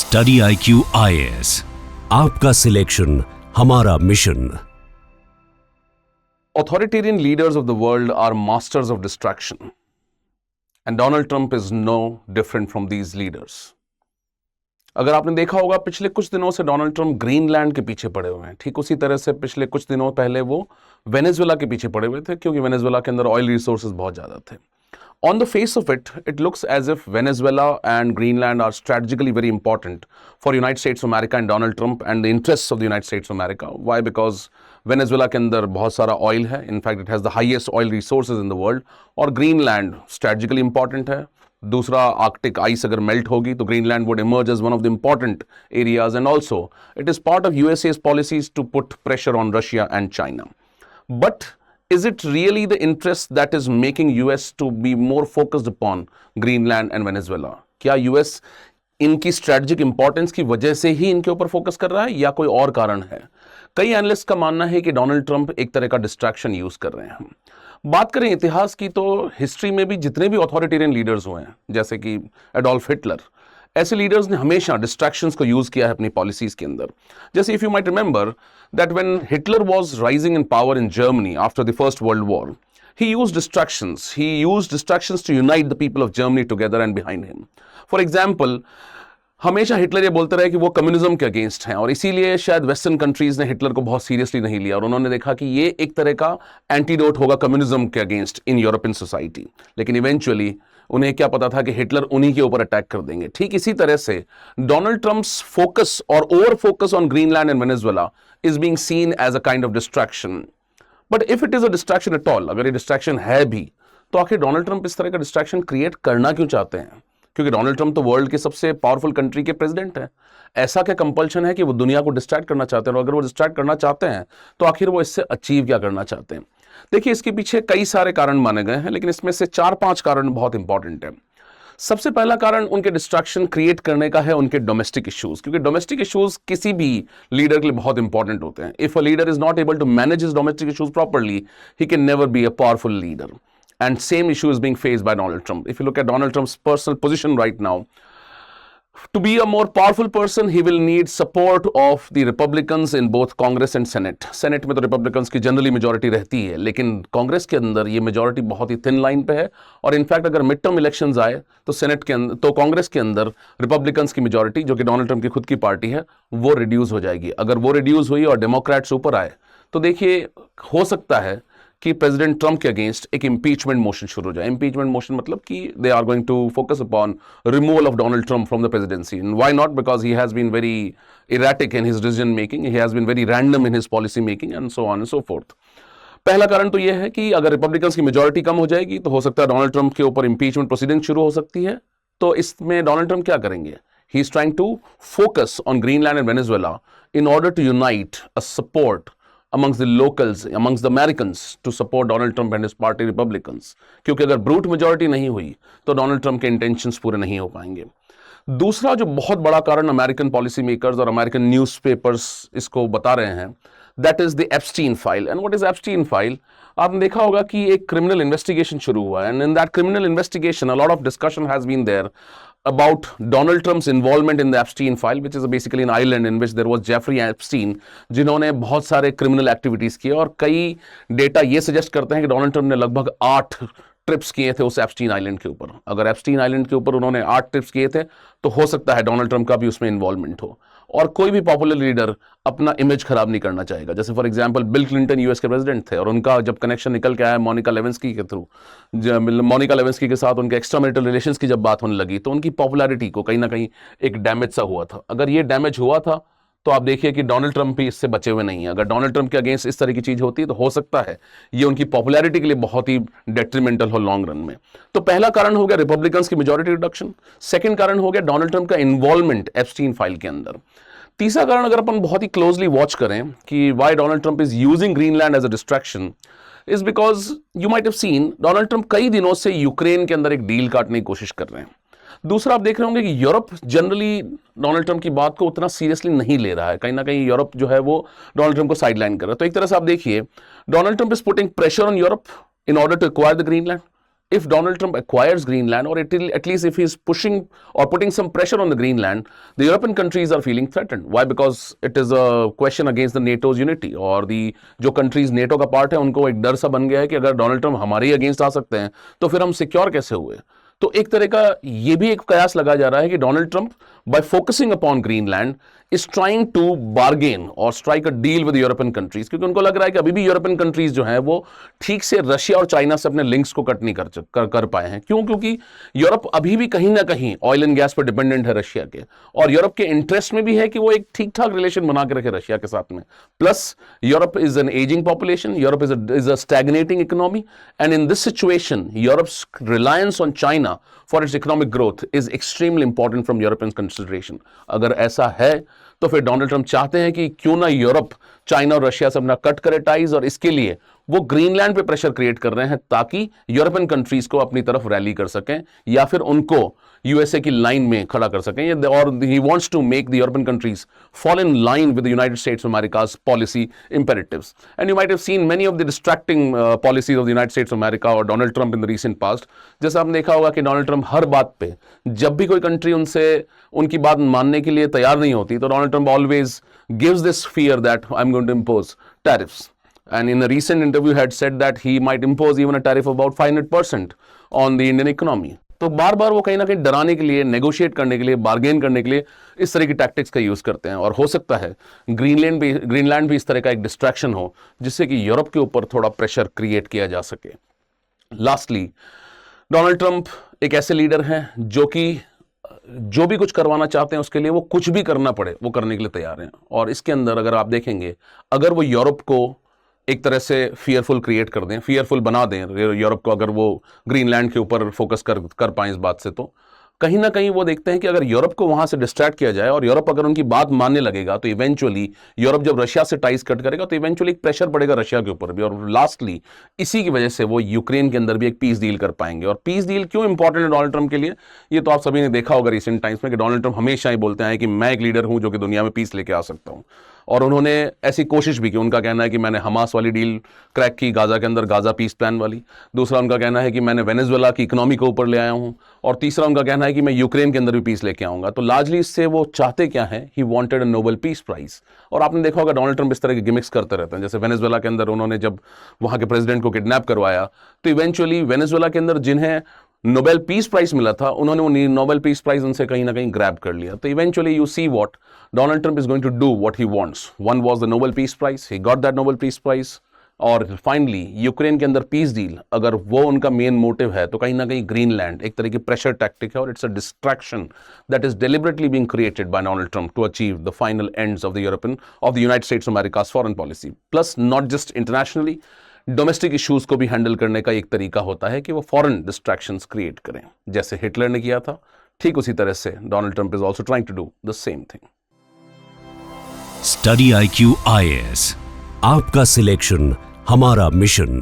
Study IQ IAS, आपका selection हमारा mission. Authoritarian leaders of the world are masters of distraction. And Donald Trump is no different from these leaders. अगर आपने देखा होगा पिछले कुछ दिनों से डोनाल्ड ट्रंप ग्रीनलैंड के पीछे पड़े हुए हैं। ठीक उसी तरह से पिछले कुछ दिनों पहले वो वेनेजुएला के पीछे पड़े हुए थे, क्योंकि वेनेजुएला के अंदर ऑयल रिसोर्सेज बहुत ज़्यादा थे। On the face of it, it looks as if Venezuela and Greenland are strategically very important for United States of America and Donald Trump and the interests of the United States of America. Why? Because Venezuela के अंदर बहुत सारा oil है. In fact, it has the highest oil resources in the world. और Greenland strategically important है. दूसरा, Arctic ice अगर melt होगी तो Greenland would emerge as one of the important areas, and also it is part of USA's policies to put pressure on Russia and China. But is it really the interest that is making US to be more focused upon Greenland and Venezuela? क्या US इनकी strategic importance की वजह से ही इनके ऊपर focus कर रहा है या कोई और कारण है? कई एनालिस्ट का मानना है कि डोनाल्ड ट्रंप एक तरह का डिस्ट्रैक्शन यूज कर रहे हैं। बात करें इतिहास की तो हिस्ट्री में भी जितने भी ऑथोरिटेरियन लीडर्स हुए हैं, जैसे कि एडोल्फ हिटलर, ऐसे लीडर्स ने हमेशा डिस्ट्रैक्शंस को यूज किया है अपनी पॉलिसीज के अंदर। जैसे if you might remember that when Hitler was rising in power in Germany after the first world war, he used distractions to unite the people of Germany together and behind him. For example, हमेशा Hitler ये बोलते रहे कि वो communism के against हैं, और इसीलिए शायद वेस्टर्न कंट्रीज ने हिटलर को बहुत सीरियसली नहीं लिया, और उन्होंने देखा कि ये एक तरह का एंटीडोट होगा कम्युनिज्म के अगेंस्ट इन यूरोपियन सोसाइटी। लेकिन इवेंचुअली उन्हें क्या पता था कि हिटलर उन्हीं के ऊपर अटैक कर देंगे। ठीक इसी तरह से डोनाल्ड ट्रंप्स फोकस और over focus on Greenland and Venezuela is being seen as a kind of distraction. But if it is a distraction at all, अगर ये डिस्ट्रैक्शन है भी, तो आखिर डोनाल्ड ट्रंप इस तरह का डिस्ट्रैक्शन क्रिएट करना क्यों चाहते हैं? क्योंकि डोनाल्ड ट्रंप तो वर्ल्ड के सबसे पावरफुल कंट्री के प्रेसिडेंट हैं। ऐसा क्या कंपल्शन है कि वो दुनिया को डिस्ट्रैक्ट करना चाहते हैं? और अगर वो डिस्ट्रैक्ट करना चाहते हैं तो आखिर वो इससे अचीव क्या करना चाहते हैं? देखिए, इसके पीछे कई सारे कारण माने गए हैं, लेकिन इसमें से 4-5 कारण बहुत इंपॉर्टेंट है। सबसे पहला कारण उनके डिस्ट्रैक्शन क्रिएट करने का है उनके डोमेस्टिक इश्यूज, क्योंकि डोमेस्टिक इश्यूज किसी भी लीडर के लिए बहुत इंपॉर्टेंट होते हैं। If a leader is not able to manage his domestic issues properly, he can never be a powerful leader. And same issue is being faced by Donald Trump. If you look at Donald Trump's personal position right now, to be a more powerful person, he will need support of the Republicans in both Congress and Senate. Senate में तो Republicans की generally majority रहती है, लेकिन कांग्रेस के अंदर ये majority बहुत ही थिन लाइन पे है, और इनफैक्ट अगर मिड टर्म इलेक्शंस आए तो सेनेट के अंदर, तो कांग्रेस के अंदर रिपब्लिकन्स की मेजॉरिटी, जो कि डोनाल्ड ट्रंप की खुद की पार्टी है, वो रिड्यूस हो जाएगी। अगर वो रिड्यूस हुई और डेमोक्रेट्स ऊपर आए तो देखिए, हो सकता है कि प्रेसिडेंट ट्रंप के अगेंस्ट एक इंपीचमेंट मोशन शुरू हो जाए। इंपीचमेंट मोशन मतलब कि they are going to focus upon removal of Donald Trump from the presidency. Why not? Because he has been very erratic in his decision making, he has been very random in his policy making and so on and so forth. पहला कारण तो यह है कि अगर Republicans की majority कम हो जाएगी तो हो सकता है डोनाल्ड ट्रंप के ऊपर इंपीचमेंट प्रोसीडिंग शुरू हो सकती है। तो इसमें डोनाल्ड ट्रंप क्या करेंगे? He is trying to focus on Greenland and Venezuela in order to unite a support amongst the locals, amongst the Americans, to support Donald Trump and his party Republicans. क्योंकि अगर brute majority नहीं हुई तो Donald Trump के intentions पूरे नहीं हो पाएंगे। दूसरा जो बहुत बड़ा कारण अमेरिकन पॉलिसी मेकर्स और अमेरिकन न्यूज़पेपर्स इसको बता रहे हैं, that is the Epstein file. And what is Epstein file? आपने देखा होगा कि एक क्रिमिनल इन्वेस्टिगेशन शुरू हुआ है, and in that criminal investigation a lot of discussion has been there about Donald Trump's involvement in the Epstein file, which is basically an island in which there was Jeffrey Epstein, जिन्होंने बहुत सारे criminal activities किए, और कई data ये suggest करते हैं कि डोनाल्ड ट्रंप ने लगभग 8 ट्रिप्स किए थे उस एप्स्टीन आइलैंड के ऊपर। अगर एप्स्टीन आइलैंड के ऊपर उन्होंने 8 ट्रिप्स किए थे तो हो सकता है डोनाल्ड ट्रंप का भी उसमें इन्वॉल्वमेंट हो। और कोई भी पॉपुलर लीडर अपना इमेज खराब नहीं करना चाहेगा। जैसे for example bill Clinton US के प्रेसिडेंट थे, और उनका जब कनेक्शन निकल के आया मोनिका लेविंस्की के थ्रू, मोनिका लेविंस्की के साथ उनके एक्स्ट्रा मैरिटल रिलेशंस की जब बात होने लगी, तो उनकी पॉपुलैरिटी को कहीं ना कहीं एक डैमेज सा हुआ था। अगर ये डैमेज हुआ था तो आप देखिए कि डोनाल्ड ट्रंप भी इससे बचे हुए नहीं है। अगर डोनाल्ड ट्रंप के अगेंस्ट इस तरह की चीज होती है तो हो सकता है ये उनकी पॉपुलैरिटी के लिए बहुत ही डेट्रीमेंटल हो लॉन्ग रन में। तो पहला कारण हो गया रिपब्लिकन्स की मेजॉरिटी रिडक्शन। सेकंड कारण हो गया डोनाल्ड ट्रंप का इन्वॉल्वमेंट एप्स्टीन फाइल के अंदर। तीसरा कारण अगर अपन बहुत ही क्लोजली वॉच करें कि why Donald Trump is using Greenland as a distraction, is because you might have seen Donald Trump कई दिनों से यूक्रेन के अंदर एक डील काटने की कोशिश कर रहे हैं। दूसरा, आप देख रहे होंगे कि यूरोप जनरली डोनाल्ड ट्रंप की बात को उतना सीरियसली नहीं ले रहा है। कहीं ना कहीं यूरोप जो है वो डोनाल्ड ट्रंप को साइडलाइन कर रहा है। तो एक तरह से आप देखिए, Donald Trump is putting pressure on Europe in order to acquire the Greenland, if Donald Trump acquires Greenland, or at least if he's pushing or putting some pressure on the Greenland, the European countries are feeling threatened. Why? Because it is a question against the NATO's unity, और जो countries NATO का part है उनको एक डर सा बन गया है कि अगर डोनाल्ड ट्रम्प हमारे ही अगेंस्ट आ सकते हैं तो फिर हम सिक्योर कैसे हुए। तो एक तरह का ये भी एक कयास लगा जा रहा है कि Donald Trump by focusing upon Greenland is trying to bargain or strike a deal with European countries, क्योंकि उनको लग रहा है कि अभी भी यूरोपियन कंट्रीज जो हैं वो ठीक से रशिया और चाइना से अपने लिंक्स को कट नहीं कर पाए हैं। क्यों? क्योंकि यूरोप अभी भी कहीं ना कहीं ऑयल एंड गैस पर डिपेंडेंट है रशिया के, और यूरोप के इंटरेस्ट में भी है कि वो एक ठीक ठाक रिलेशन बना के रखे रशिया के साथ में। Plus Europe is an ageing population, Europe is a stagnating economy, and in this situation Europe's reliance on China for its economic growth is extremely important from European consideration. अगर ऐसा है तो फिर डोनाल्ड ट्रम्प चाहते हैं कि क्यों ना यूरोप चाइना और रशिया से अपना कट करे टाइज, और इसके लिए वो ग्रीनलैंड पे प्रेशर क्रिएट कर रहे हैं ताकि यूरोपियन कंट्रीज को अपनी तरफ रैली कर सकें या फिर उनको यूएसए की लाइन में खड़ा कर सकें, और he wants to make the European countries fall in line with the United States of America's policy imperatives. And you might have seen many of the distracting policies of the United States of America or Donald Trump in the recent past. जैसा आपने देखा होगा कि Donald Trump हर बात पे, जब भी कोई कंट्री उनकी बात मानने के लिए तैयार नहीं होती, तो Donald Trump always gives this fear that I'm going to impose tariffs. And in a recent interview had said that he might impose even a tariff of about 500% on the Indian economy. तो बार बार वो कहीं ना कहीं डराने के लिए, negotiate करने के लिए, बार्गेन करने के लिए इस तरह की टैक्टिक्स का यूज करते हैं, और हो सकता है ग्रीनलैंड भी इस तरह का एक डिस्ट्रैक्शन हो जिससे कि यूरोप के ऊपर थोड़ा प्रेशर क्रिएट किया जा सके। लास्टली, डोनाल्ड ट्रंप एक ऐसे लीडर हैं जो कि जो भी कुछ करवाना चाहते हैं उसके लिए वो कुछ भी करना पड़े वो करने के लिए तैयार हैं। और इसके अंदर अगर आप देखेंगे, अगर वो यूरोप को एक तरह से फियरफुल क्रिएट कर दें, फियरफुल बना दें यूरोप को, अगर वो ग्रीनलैंड के ऊपर फोकस कर पाएं इस बात से, तो कहीं ना कहीं वो देखते हैं कि अगर यूरोप को वहां से डिस्ट्रैक्ट किया जाए और यूरोप अगर उनकी बात मानने लगेगा तो इवेंचुअली यूरोप जब रशिया से टाइज कट करेगा तो इवेंचुअली एक प्रेशर पड़ेगा रशिया के ऊपर भी, और लास्टली इसी की वजह से वो यूक्रेन के अंदर भी एक पीस डील कर पाएंगे। और पीस डील क्यों इंपॉर्टेंट है डोनाल्ड ट्रंप के लिए, ये तो आप सभी ने देखा होगा रिसेंट टाइम्स में कि डोनाल्ड ट्रंप हमेशा ही बोलते हैं कि मैं एक लीडर हूं जो कि दुनिया में पीस लेके आ सकता हूं, और उन्होंने ऐसी कोशिश भी की। उनका कहना है कि मैंने हमास वाली डील क्रैक की गाजा के अंदर, गाजा पीस प्लान वाली। दूसरा उनका कहना है कि मैंने वेनेजुएला की इकोनॉमी को ऊपर ले आया हूं, और तीसरा उनका कहना है कि मैं यूक्रेन के अंदर भी पीस लेके आऊंगा। तो लार्जली इससे वो चाहते क्या है, he wanted a Nobel peace prize. और आपने देखा होगा डोनाल्ड ट्रंप इस तरह के गिमिक्स करते रहते हैं। जैसे वेनेजुएला के अंदर उन्होंने जब वहां के प्रेसिडेंट को किडनैप करवाया तो इवेंचुअली वेनेजुएला के अंदर जिन्हें नोबेल पीस प्राइज मिला था उन्होंने वो नोबेल पीस प्राइज उनसे कहीं ना कहीं ग्रैब कर लिया। तो eventually you see what Donald Trump is going to do what he wants. One was the Nobel Peace Prize. He got that Nobel Peace Prize. और फाइनली यूक्रेन के अंदर पीस डील, अगर वो उनका मेन मोटिव है तो कहीं ना कहीं ग्रीनलैंड एक तरह की प्रेशर टैक्टिक है, और it's a distraction that is deliberately being created by Donald Trump to achieve the final ends of the United States of America's foreign policy. Plus not just internationally, domestic issues को भी handle करने का एक तरीका होता है कि वो फॉरेन डिस्ट्रैक्शंस क्रिएट करें। जैसे हिटलर ने किया था, ठीक उसी तरह से Donald Trump is also trying to do the same thing. Study IQ IAS, आपका सिलेक्शन हमारा मिशन।